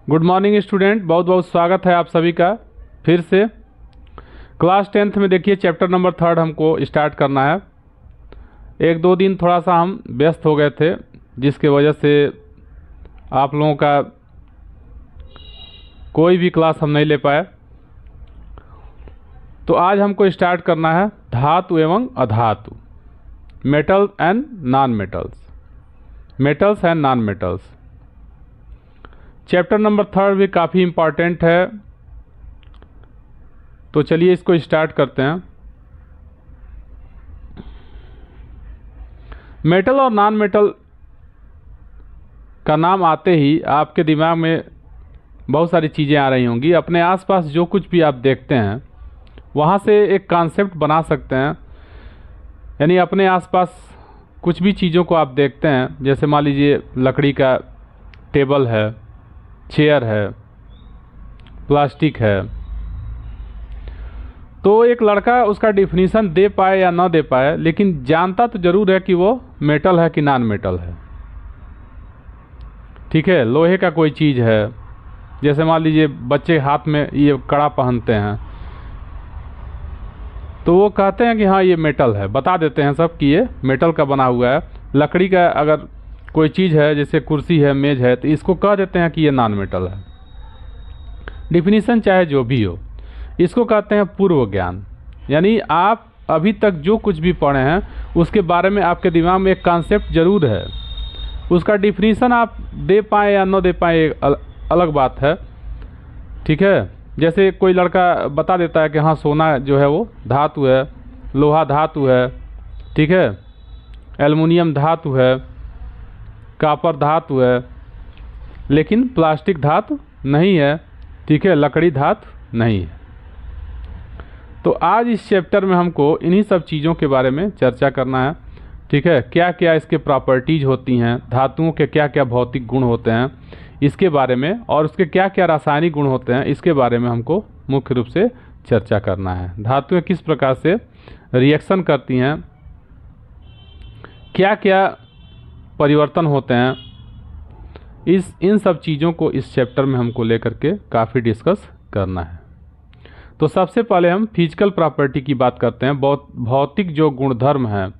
Good morning student, बहुत बहुत स्वागत है आप सभी का फिर से। क्लास 10th में देखिए चैप्टर नंबर 3 हमको स्टार्ट करना है। एक दो दिन थोड़ा सा हम व्यस्त हो गए थे, जिसके वजह से आप लोगों का कोई भी क्लास हम नहीं ले पाए। तो आज हमको स्टार्ट करना है धातु एवं अधातु, metal and non metals, metals and non metals. Chapter number 3 भी काफ़ी इम्पॉर्टेंट है, तो चलिए इसको स्टार्ट करते हैं। मेटल और नॉन मेटल का नाम आते ही आपके दिमाग में बहुत सारी चीज़ें आ रही होंगी। अपने आसपास जो कुछ भी आप देखते हैं वहाँ से एक कॉन्सेप्ट बना सकते हैं। यानी अपने आसपास कुछ भी चीज़ों को आप देखते हैं, जैसे मान लीजिए लकड़ी का टेबल है, चेयर है, प्लास्टिक है, तो एक लड़का उसका डिफिनीशन दे पाए या ना दे पाए, लेकिन जानता तो जरूर है कि वो मेटल है कि नॉन मेटल है। ठीक है, लोहे का कोई चीज़ है, जैसे मान लीजिए बच्चे हाथ में ये कड़ा पहनते हैं, तो वो कहते हैं कि हाँ ये मेटल है, बता देते हैं सब कि ये मेटल का बना हुआ है। लकड़ी का अगर कोई चीज़ है, जैसे कुर्सी है, मेज है, तो इसको कह देते हैं कि ये नॉन मेटल है। डिफिनीशन चाहे जो भी हो, इसको कहते हैं पूर्व ज्ञान। यानी आप अभी तक जो कुछ भी पढ़े हैं उसके बारे में आपके दिमाग में एक कॉन्सेप्ट जरूर है। उसका डिफिनीशन आप दे पाएँ या न दे पाएँ एक अलग बात है। ठीक है, जैसे कोई लड़का बता देता है कि हाँ सोना जो है वो धातु है, लोहा धातु है, ठीक है, एल्युमिनियम धातु है, कॉपर धातु है, लेकिन प्लास्टिक धातु नहीं है। ठीक है, लकड़ी धातु नहीं है। तो आज इस चैप्टर में हमको इन्हीं सब चीज़ों के बारे में चर्चा करना है। ठीक है, क्या क्या इसके प्रॉपर्टीज होती हैं, धातुओं के क्या क्या भौतिक गुण होते हैं इसके बारे में, और उसके क्या क्या रासायनिक गुण होते हैं इसके बारे में हमको मुख्य रूप से चर्चा करना है। धातुएं किस प्रकार से रिएक्शन करती हैं, क्या क्या परिवर्तन होते हैं, इन सब चीज़ों को इस चैप्टर में हमको लेकर के काफ़ी डिस्कस करना है। तो सबसे पहले हम फिजिकल प्रॉपर्टी की बात करते हैं, भौतिक जो गुणधर्म हैं,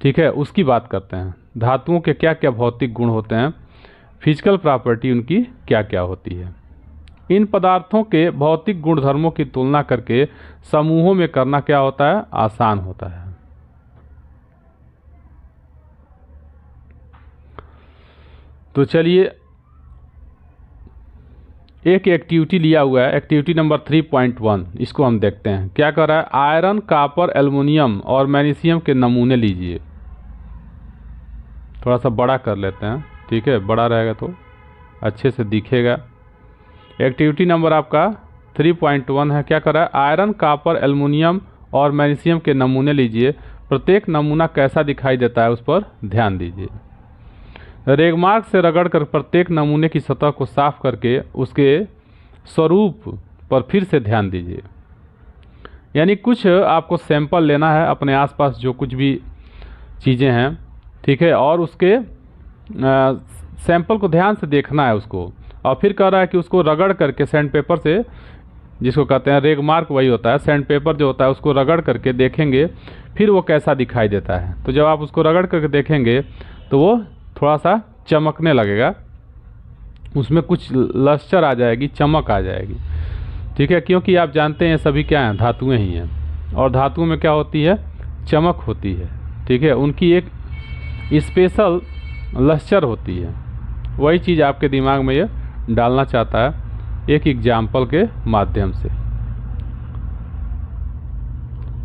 ठीक है, उसकी बात करते हैं। धातुओं के क्या क्या भौतिक गुण होते हैं, फिजिकल प्रॉपर्टी उनकी क्या क्या होती है। इन पदार्थों के भौतिक गुणधर्मों की तुलना करके समूहों में करना क्या होता है, आसान होता है। तो चलिए एक एक्टिविटी लिया हुआ है, एक्टिविटी नंबर 3.1, इसको हम देखते हैं। क्या कर रहा है, आयरन, कॉपर, एल्युमिनियम और मैग्नीशियम के नमूने लीजिए। थोड़ा सा बड़ा कर लेते हैं, ठीक है, बड़ा रहेगा तो अच्छे से दिखेगा। एक्टिविटी नंबर आपका 3.1 है। क्या कर रहा है, आयरन, कॉपर, एल्युमिनियम और मैग्नीशियम के नमूने लीजिए। प्रत्येक नमूना कैसा दिखाई देता है उस पर ध्यान दीजिए। रेगमार्क से रगड़कर प्रत्येक नमूने की सतह को साफ करके उसके स्वरूप पर फिर से ध्यान दीजिए। यानी कुछ आपको सैंपल लेना है अपने आसपास जो कुछ भी चीज़ें हैं, ठीक है, और उसके सैंपल को ध्यान से देखना है उसको, और फिर कह रहा है कि उसको रगड़ करके सैंड पेपर से, जिसको कहते हैं रेगमार्क वही होता है, सैंड पेपर जो होता है उसको रगड़ करके देखेंगे फिर वो कैसा दिखाई देता है। तो जब आप उसको रगड़ करके देखेंगे तो वो थोड़ा सा चमकने लगेगा, उसमें कुछ लस्टर आ जाएगी, चमक आ जाएगी। ठीक है, क्योंकि आप जानते हैं सभी क्या हैं, धातुएं ही हैं, और धातुओं में क्या होती है, चमक होती है। ठीक है, उनकी एक स्पेशल लस्टर होती है। वही चीज़ आपके दिमाग में ये डालना चाहता है एक एग्जाम्पल के माध्यम से।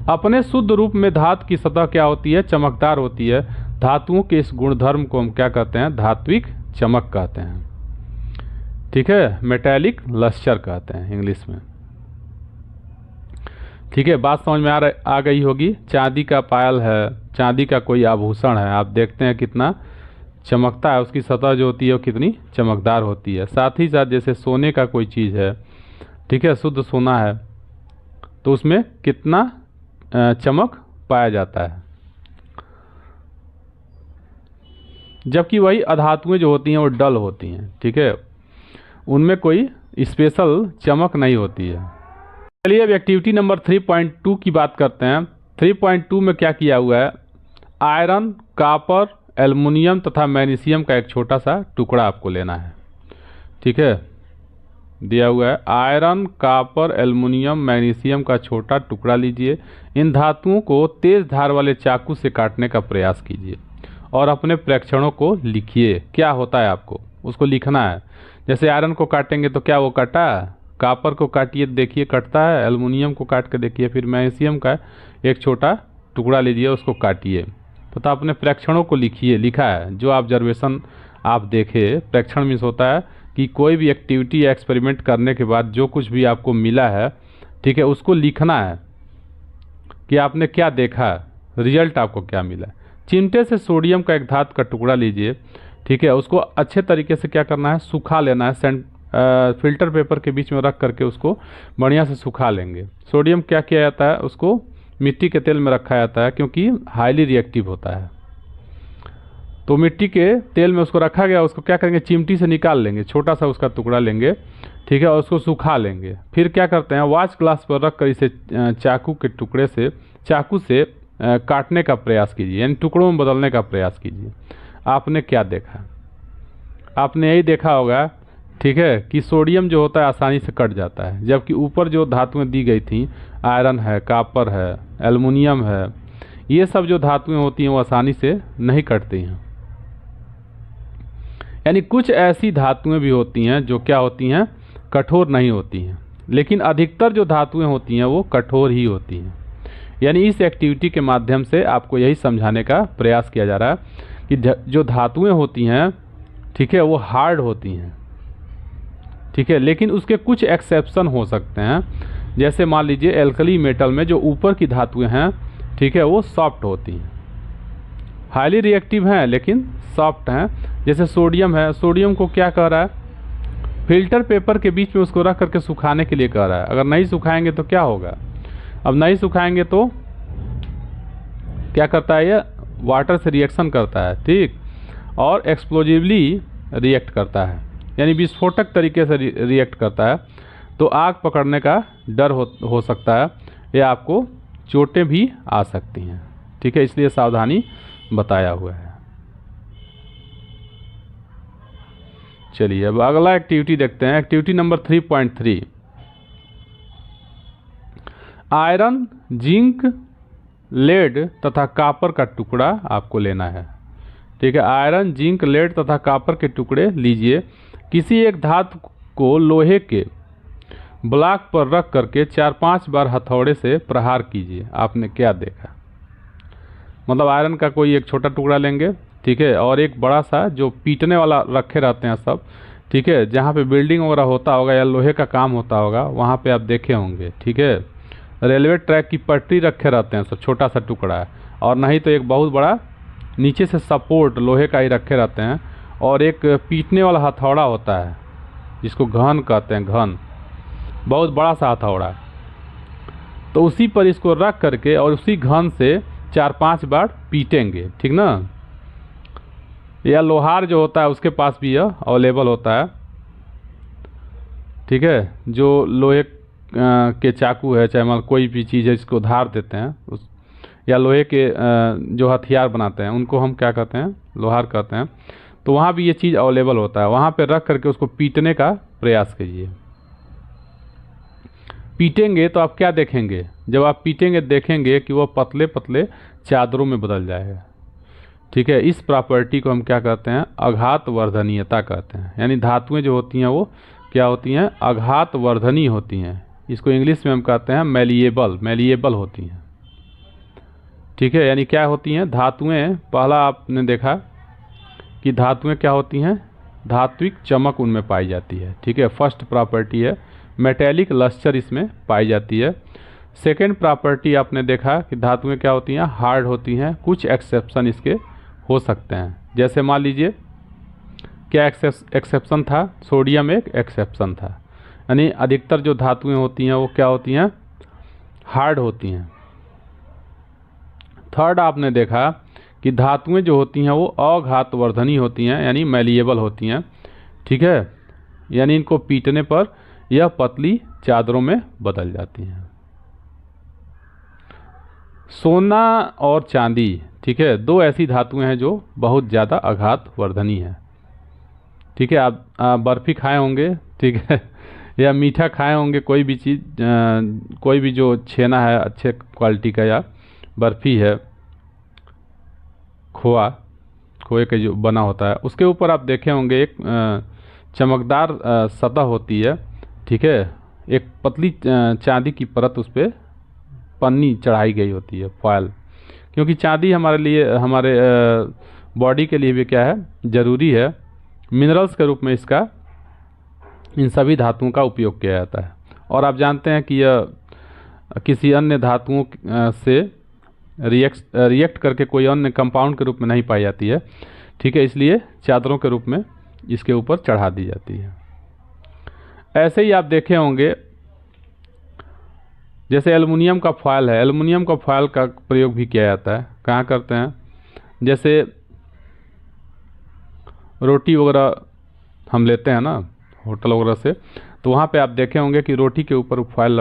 अपने शुद्ध रूप में धातु की सतह क्या होती है, चमकदार होती है। धातुओं के इस गुणधर्म को हम क्या कहते हैं, धात्विक चमक कहते हैं। ठीक है, मेटालिक लस्टर कहते हैं इंग्लिश में। ठीक है, बात समझ में आ गई होगी। चांदी का पायल है, चांदी का कोई आभूषण है, आप देखते हैं कितना चमकता है, उसकी सतह जो होती है वो कितनी चमकदार होती है। साथ ही साथ जैसे सोने का कोई चीज़ है, ठीक है, शुद्ध सोना है, तो उसमें कितना चमक पाया जाता है। जबकि वही अधातुएं जो होती हैं वो डल होती हैं। ठीक है, उनमें कोई स्पेशल चमक नहीं होती है। चलिए अब एक्टिविटी नंबर 3.2 की बात करते हैं। 3.2 में क्या किया हुआ है, आयरन, कॉपर, एल्युमिनियम तथा मैग्नीशियम का एक छोटा सा टुकड़ा आपको लेना है। ठीक है, दिया हुआ है आयरन, कॉपर, एल्युमिनियम, मैग्नीशियम का छोटा टुकड़ा लीजिए। इन धातुओं को तेज धार वाले चाकू से काटने का प्रयास कीजिए और अपने प्रेक्षणों को लिखिए। क्या होता है आपको उसको लिखना है। जैसे आयरन को काटेंगे तो क्या वो कटा, कॉपर को काटिए देखिए कटता है, एल्युमिनियम को काट के देखिए, फिर मैग्नीशियम का एक छोटा टुकड़ा लीजिए उसको काटिए तथा अपने प्रेक्षणों को लिखिए। लिखा है जो ऑब्जर्वेशन आप देखे, प्रेक्षण मीन्स होता है कि कोई भी एक्टिविटी या एक्सपेरिमेंट करने के बाद जो कुछ भी आपको मिला है, ठीक है, उसको लिखना है कि आपने क्या देखा, रिजल्ट आपको क्या मिला। चिमटे से सोडियम का एक धातु का टुकड़ा लीजिए, ठीक है, उसको अच्छे तरीके से क्या करना है, सुखा लेना है। फिल्टर पेपर के बीच में रख करके उसको बढ़िया से सुखा लेंगे। सोडियम क्या किया जाता है, उसको मिट्टी के तेल में रखा जाता है क्योंकि हाईली रिएक्टिव होता है। तो मिट्टी के तेल में उसको रखा गया, उसको क्या करेंगे, चिमटी से निकाल लेंगे, छोटा सा उसका टुकड़ा लेंगे, ठीक है, और उसको सुखा लेंगे। फिर क्या करते हैं, वॉच ग्लास पर रख कर इसे चाकू से काटने का प्रयास कीजिए, यानी टुकड़ों में बदलने का प्रयास कीजिए। आपने क्या देखा, आपने यही देखा होगा, ठीक है, कि सोडियम जो होता है आसानी से कट जाता है, जबकि ऊपर जो धातुएं दी गई थी, आयरन है, कॉपर है, एल्युमिनियम है, ये सब जो धातुएं होती हैं वो आसानी से नहीं कटती हैं। यानी कुछ ऐसी धातुएं भी होती हैं जो क्या होती हैं, कठोर नहीं होती हैं, लेकिन अधिकतर जो धातुएं होती हैं वो कठोर ही होती हैं। यानी इस एक्टिविटी के माध्यम से आपको यही समझाने का प्रयास किया जा रहा है कि जो धातुएं होती हैं, ठीक है, वो हार्ड होती हैं, ठीक है, लेकिन उसके कुछ एक्सेप्शन हो सकते हैं। जैसे मान लीजिए एल्कली मेटल में जो ऊपर की धातुएं हैं, ठीक है, वो सॉफ्ट होती हैं, हाईली रिएक्टिव हैं लेकिन सॉफ्ट हैं। जैसे सोडियम है, सोडियम को क्या कह रहा है, फिल्टर पेपर के बीच में उसको रख करके सुखाने के लिए कह रहा है। अगर नहीं सुखाएंगे तो क्या होगा, अब नहीं सुखाएंगे तो क्या करता है, ये वाटर से रिएक्शन करता है, ठीक, और एक्सप्लोजिवली रिएक्ट करता है, यानी विस्फोटक तरीके से रिएक्ट करता है। तो आग पकड़ने का डर हो सकता है या आपको चोटें भी आ सकती हैं, ठीक है, इसलिए सावधानी बताया हुआ है। चलिए अब अगला एक्टिविटी देखते हैं। Activity number 3.3, iron, zinc, lead तथा कॉपर का टुकड़ा आपको लेना है। ठीक है, आयरन, जिंक, लेड तथा कॉपर के टुकड़े लीजिए। किसी एक धातु को लोहे के ब्लॉक पर रख करके 4-5 बार हथौड़े से प्रहार कीजिए। आपने क्या देखा, मतलब आयरन का कोई एक छोटा टुकड़ा लेंगे, ठीक है, और एक बड़ा सा जो पीटने वाला रखे रहते हैं सब, ठीक है, जहाँ पे बिल्डिंग वगैरह होता होगा या लोहे का काम होता होगा वहाँ पे आप देखे होंगे, ठीक है, रेलवे ट्रैक की पटरी रखे रहते हैं सब, छोटा सा टुकड़ा है, और नहीं तो एक बहुत बड़ा नीचे से सपोर्ट लोहे का ही रखे रहते हैं, और एक पीटने वाला हथौड़ा होता है जिसको घन कहते हैं, घन, बहुत बड़ा सा हथौड़ा। तो उसी पर इसको रख करके और उसी घन से 4-5 बार पीटेंगे, ठीक ना। या लोहार जो होता है उसके पास भी यह अवेलेबल होता है, ठीक है, जो लोहे के चाकू है, चाहे मतलब कोई भी चीज़ है जिसको धार देते हैं उस, या लोहे के जो हथियार बनाते हैं उनको हम क्या कहते हैं, लोहार कहते हैं। तो वहाँ भी ये चीज़ अवेलेबल होता है, वहाँ पे रख करके उसको पीटने का प्रयास कीजिए। पीटेंगे तो आप क्या देखेंगे, जब आप पीटेंगे देखेंगे कि वो पतले पतले चादरों में बदल जाएगा, ठीक है। इस प्रॉपर्टी को हम क्या कहते हैं, आघात वर्धनीयता कहते हैं। यानी धातुएं जो होती हैं वो क्या होती हैं, आघात वर्धनी होती हैं। इसको इंग्लिश में हम कहते हैं मैलिएबल होती हैं, ठीक है। यानी क्या होती हैं धातुएं, पहला आपने देखा कि धातुएं क्या होती हैं, धात्विक चमक उनमें पाई जाती है, ठीक है, फर्स्ट प्रॉपर्टी है। मेटेलिक लस्टर इसमें पाई जाती है। सेकेंड प्रॉपर्टी आपने देखा कि धातुएं क्या होती हैं, हार्ड होती हैं। कुछ एक्सेप्शन इसके हो सकते हैं, जैसे मान लीजिए क्या एक्सेप्शन था, सोडियम एक एक्सेप्शन था। यानी अधिकतर जो धातुएं होती हैं वो क्या होती हैं, हार्ड होती हैं। थर्ड आपने देखा कि धातुएं जो होती हैं वो अघातवर्धनी होती हैं, यानी मैलिएबल होती हैं, ठीक है। यानी इनको पीटने पर यह पतली चादरों में बदल जाती हैं। सोना और चांदी, ठीक है, दो ऐसी धातुएं हैं जो बहुत ज़्यादा आघात वर्धनी है। ठीक है, आप बर्फ़ी खाए होंगे, ठीक है, या मीठा खाए होंगे, कोई भी चीज़, कोई भी जो छेना है अच्छे क्वालिटी का, या बर्फ़ी है, खोए का जो बना होता है, उसके ऊपर आप देखे होंगे एक चमकदार सतह होती है। ठीक है, एक पतली चांदी की परत, उस पर पन्नी चढ़ाई गई होती है, फॉयल, क्योंकि चांदी हमारे लिए, हमारे बॉडी के लिए भी क्या है, ज़रूरी है। मिनरल्स के रूप में इसका, इन सभी धातुओं का उपयोग किया जाता है। और आप जानते हैं कि यह किसी अन्य धातुओं से रिएक्ट करके कोई अन्य कंपाउंड के रूप में नहीं पाई जाती है। ठीक है, इसलिए चादरों के रूप में इसके ऊपर चढ़ा दी जाती है। ऐसे ही आप देखे होंगे, जैसे एल्युमिनियम का फॉयल है, एल्युमिनियम का फॉयल का प्रयोग भी किया जाता है। कहाँ करते हैं, जैसे रोटी वगैरह हम लेते हैं ना होटल वगैरह से, तो वहाँ पे आप देखे होंगे कि रोटी के ऊपर फॉयल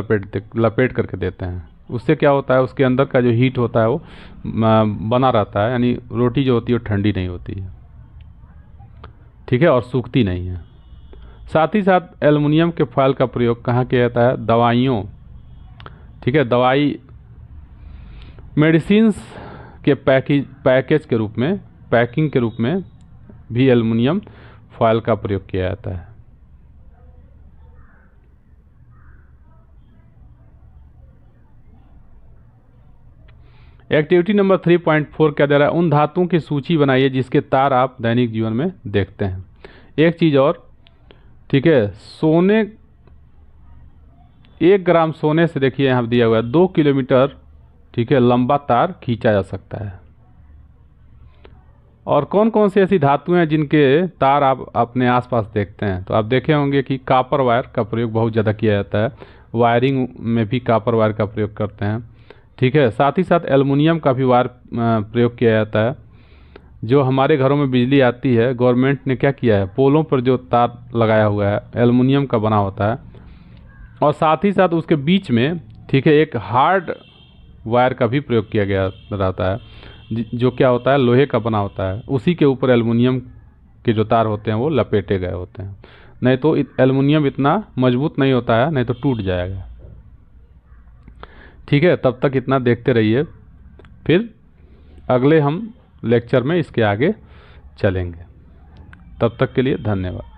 लपेट करके देते हैं। उससे क्या होता है, उसके अंदर का जो हीट होता है वो बना रहता है, यानी रोटी जो होती है वो ठंडी नहीं होती है। ठीक है, और सूखती नहीं है। साथ ही साथ एल्युमिनियम के फॉयल का प्रयोग कहाँ किया जाता है, दवाइयों, ठीक है, दवाई मेडिसिन्स के पैकेज के रूप में, पैकिंग के रूप में भी एल्युमिनियम फॉयल का प्रयोग किया जाता है। एक्टिविटी नंबर 3.4 क्या दे रहा है, उन धातुओं की सूची बनाइए जिसके तार आप दैनिक जीवन में देखते हैं। एक चीज़ और, ठीक है, सोने, 1 ग्राम सोने से, देखिए यहाँ दिया हुआ है, 2 किलोमीटर, ठीक है, लंबा तार खींचा जा सकता है। और कौन कौन सी ऐसी धातुएं हैं जिनके तार आप अपने आसपास देखते हैं, तो आप देखे होंगे कि कॉपर वायर का प्रयोग बहुत ज़्यादा किया जाता है। वायरिंग में भी कॉपर वायर का प्रयोग करते हैं। ठीक है, साथ ही साथ एल्युमिनियम का भी वायर प्रयोग किया जाता है। जो हमारे घरों में बिजली आती है, गवर्नमेंट ने क्या किया है, पोलों पर जो तार लगाया हुआ है एल्युमिनियम का बना होता है। और साथ ही साथ उसके बीच में, ठीक है, एक हार्ड वायर का भी प्रयोग किया गया रहता है, जो क्या होता है, लोहे का बना होता है। उसी के ऊपर एल्युमिनियम के जो तार होते हैं वो लपेटे गए होते हैं। नहीं तो एल्युमिनियम इतना मजबूत नहीं होता है, नहीं तो टूट जाएगा। ठीक है, तब तक इतना देखते रहिए, फिर अगले हम लेक्चर में इसके आगे चलेंगे। तब तक के लिए धन्यवाद।